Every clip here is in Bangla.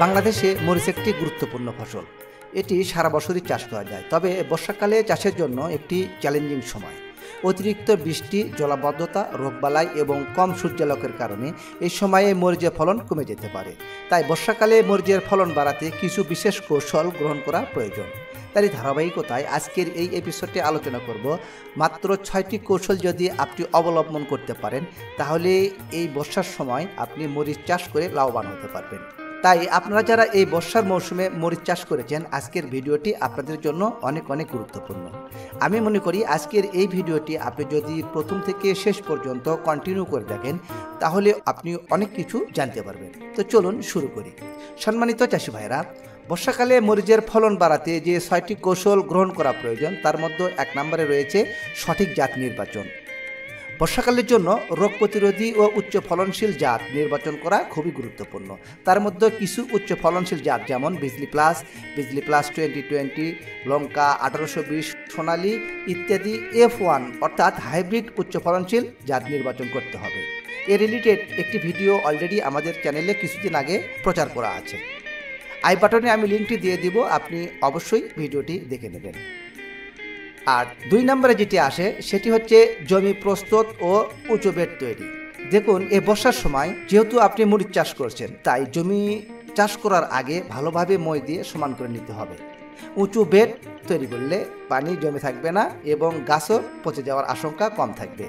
বাংলাদেশে মরিচ একটি গুরুত্বপূর্ণ ফসল। এটি সারা বছরই চাষ করা যায়, তবে বর্ষাকালে চাষের জন্য একটি চ্যালেঞ্জিং সময়। অতিরিক্ত বৃষ্টি, জলাবদ্ধতা, রোগবালাই এবং কম সূর্যালোকের কারণে এই সময়ে মরিচের ফলন কমে যেতে পারে। তাই বর্ষাকালে মরিচের ফলন বাড়াতে কিছু বিশেষ কৌশল গ্রহণ করা প্রয়োজন। তারই ধারাবাহিকতায় আজকের এই এপিসোডে আলোচনা করব মাত্র 6টি কৌশল যদি আপনি অবলম্বন করতে পারেন, তাহলে এই বর্ষার সময় আপনি মরিচ চাষ করে লাভবান হতে পারবেন। তাই আপনারা যারা এই বর্ষার মৌসুমে মরিচ চাষ করেছেন, আজকের ভিডিওটি আপনাদের জন্য অনেক গুরুত্বপূর্ণ। আমি মনে করি আজকের এই ভিডিওটি আপনি যদি প্রথম থেকে শেষ পর্যন্ত কন্টিনিউ করে দেখেন, তাহলে আপনি অনেক কিছু জানতে পারবেন। তো চলুন শুরু করি। সম্মানিত চাষি ভাইরা, বর্ষাকালে মরিচের ফলন বাড়াতে যে 6টি কৌশল গ্রহণ করা প্রয়োজন, তার মধ্যে 1 নম্বরে রয়েছে সঠিক জাত নির্বাচন। বর্ষাকালের জন্য রোগ প্রতিরোধী ও উচ্চ ফলনশীল জাত নির্বাচন করা খুবই গুরুত্বপূর্ণ। তার মধ্যে কিছু উচ্চ ফলনশীল জাত যেমন বিজলি প্লাস 2020, লঙ্কা 1820, সোনালী ইত্যাদি F1 অর্থাৎ হাইব্রিড উচ্চ ফলনশীল জাত নির্বাচন করতে হবে। এ রিলেটেড একটি ভিডিও অলরেডি আমাদের চ্যানেলে কিছুদিন আগে প্রচার করা আছে। আই বাটনে আমি লিঙ্কটি দিয়ে দিব, আপনি অবশ্যই ভিডিওটি দেখে নেবেন। আর 2 নম্বরে যেটি আসে সেটি হচ্ছে জমি প্রস্তুত ও উঁচু বেড তৈরি। দেখুন, এই বর্ষার সময় যেহেতু আপনি মরিচ চাষ করছেন, তাই জমি চাষ করার আগে ভালোভাবে মই দিয়ে সমান করে নিতে হবে। উঁচু বেড তৈরি করলে পানি জমে থাকবে না এবং গাছও পচে যাওয়ার আশঙ্কা কম থাকবে।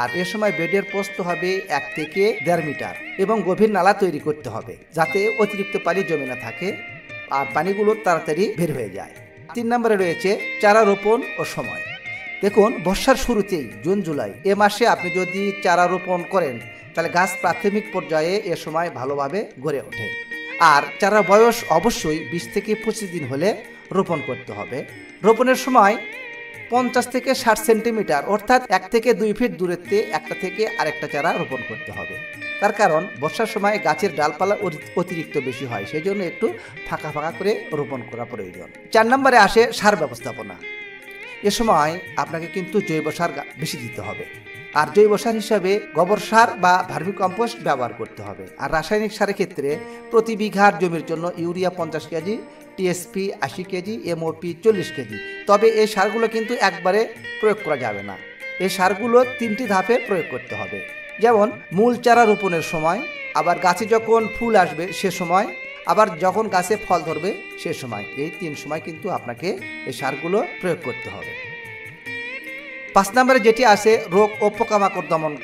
আর এ সময় বেডের প্রস্থ হবে 1 থেকে 1.5 মিটার এবং গভীর নালা তৈরি করতে হবে, যাতে অতিরিক্ত পানি জমে না থাকে আর পানিগুলো তাড়াতাড়ি বের হয়ে যায়। 3 নম্বরে রয়েছে চারা রোপণ ও সময়। দেখুন, বর্ষার শুরুতেই জুন জুলাই এ মাসে আপনি যদি চারা রোপণ করেন, তাহলে গাছ প্রাথমিক পর্যায়ে এ সময় ভালোভাবে গড়ে ওঠে। আর চারা বয়স অবশ্যই 20 থেকে 25 দিন হলে রোপণ করতে হবে। রোপণের সময় 50 থেকে 60 সেন্টিমিটার অর্থাৎ 1 থেকে 2 ফিট দূরত্বে একটা থেকে আরেকটা চারা রোপণ করতে হবে। তার কারণ বর্ষার সময় গাছের ডালপালা অতিরিক্ত বেশি হয়, সেই জন্য একটু ফাঁকা করে রোপণ করা প্রয়োজন। 4 নম্বরে আসে সার ব্যবস্থাপনা। এ সময় আপনাকে কিন্তু জৈব সার বেশি দিতে হবে। আর জৈব সার হিসাবে গোবর সার বা ভার্মিকম্পোস্ট ব্যবহার করতে হবে। আর রাসায়নিক সারের ক্ষেত্রে প্রতি বিঘার জমির জন্য urea 50 KG, TSP 80 KG, MOP 40 KG. তবে এই সারগুলো কিন্তু একবারে প্রয়োগ করা যাবে না। এই সারগুলো 3টি ধাপে প্রয়োগ করতে হবে। যেমন মূল চারা রোপণের সময়, আবার গাছে যখন ফুল আসবে সে সময়, আবার যখন গাছে ফল ধরবে সে সময়। এই 3 সময় কিন্তু আপনাকে এই সারগুলো প্রয়োগ করতে হবে। 5 নম্বরে যেটি আসে রোগ ও পোকামাকড় দমন।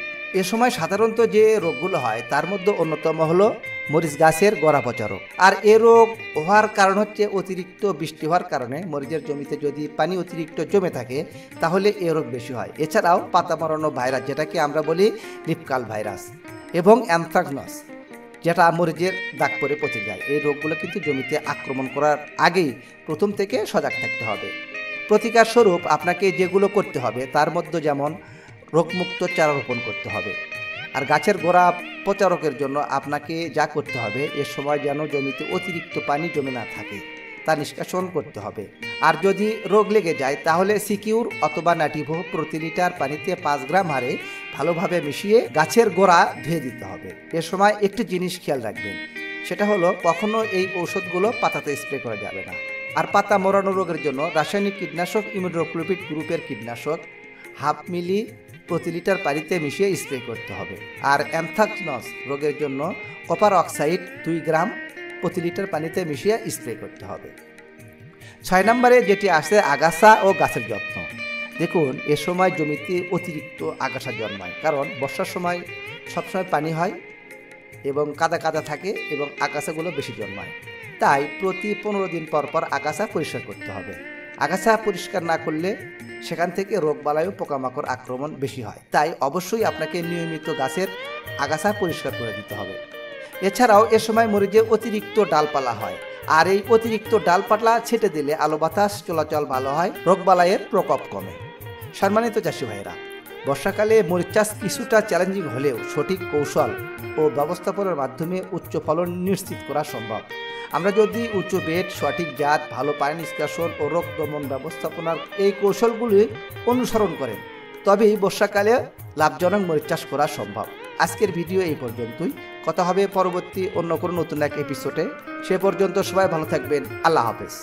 এ সময় সাধারণত যে রোগগুলো হয় তার মধ্যে অন্যতম হলো মরিচ গাছের গোড়া পচা রোগ। আর এ রোগ হওয়ার কারণ হচ্ছে অতিরিক্ত বৃষ্টি হওয়ার কারণে মরিচের জমিতে যদি পানি অতিরিক্ত জমে থাকে, তাহলে এ রোগ বেশি হয়। এছাড়াও পাতা মরানো ভাইরাস, যেটাকে আমরা বলি লিপকাল ভাইরাস, এবং অ্যানথ্রাকনোজ, যেটা মরিচের দাগ পরে পচে যায়। এই রোগগুলো কিন্তু জমিতে আক্রমণ করার আগেই প্রথম থেকে সজাগ থাকতে হবে। প্রতিকার স্বরূপ আপনাকে যেগুলো করতে হবে তার মধ্যে যেমন রোগমুক্ত চারা রোপণ করতে হবে। আর গাছের গোড়া পচা রোগের জন্য আপনাকে যা করতে হবে, এ সময় যেন জমিতে অতিরিক্ত পানি জমে না থাকে তা নিষ্কাশন করতে হবে। আর যদি রোগ লেগে যায়, তাহলে সিকিউর অথবা নাটিভো প্রতি লিটার পানিতে 5 গ্রাম হারে ভালোভাবে মিশিয়ে গাছের গোড়া ধুয়ে দিতে হবে। এ সময় একটি জিনিস খেয়াল রাখবেন, সেটা হলো কখনো এই ঔষধগুলো পাতাতে স্প্রে করা যাবে না। আর পাতা মরানো রোগের জন্য রাসায়নিক কীটনাশক ইমিডাক্লোপিড গ্রুপের কীটনাশক 1/2 মিলি প্রতি লিটার পানিতে মিশিয়ে স্প্রে করতে হবে। আর অ্যানথ্রাকনোজ রোগের জন্য কপার অক্সাইড 2 গ্রাম প্রতি লিটার পানিতে মিশিয়ে স্প্রে করতে হবে। 6 নম্বরে যেটি আসে আগাছা ও গাছের যত্ন। দেখুন, এ সময় জমিতে অতিরিক্ত আগাছা জন্মায়, কারণ বর্ষার সময় সবসময় পানি হয় এবং কাদা থাকে এবং আগাছাগুলো বেশি জন্মায়। তাই প্রতি 15 দিন পর আগাছা পরিষ্কার করতে হবে। আগাছা পরিষ্কার না করলে সেখান থেকে রোগবালাই ও পোকামাকড় আক্রমণ বেশি হয়। তাই অবশ্যই আপনাকে নিয়মিত গাছের আগাছা পরিষ্কার করে দিতে হবে। এছাড়াও এ সময় মরিচে অতিরিক্ত ডালপালা হয়, আর এই অতিরিক্ত ডালপালা ছেটে দিলে আলো বাতাস চলাচল ভালো হয়, রোগবালাইয়ের প্রকোপ কমে। সম্মানিত চাষি ভাইরা, বর্ষাকালে মরিচ চাষ কিছুটা চ্যালেঞ্জিং হলেও সঠিক কৌশল ও ব্যবস্থাপনার মাধ্যমে উচ্চ ফলন নিশ্চিত করা সম্ভব। আমরা যদি উঁচু বেড, সঠিক জাত, ভালো পানি নিষ্কাশন ও রোগ দমন ব্যবস্থাপনার এই কৌশলগুলি অনুসরণ করেন, তবেই বর্ষাকালে লাভজনক মরিচ চাষ করা সম্ভব। আজকের ভিডিও এই পর্যন্তই। কথা হবে পরবর্তী অন্য কোনো নতুন এক এপিসোডে। সে পর্যন্ত সবাই ভালো থাকবেন। আল্লাহ হাফেজ।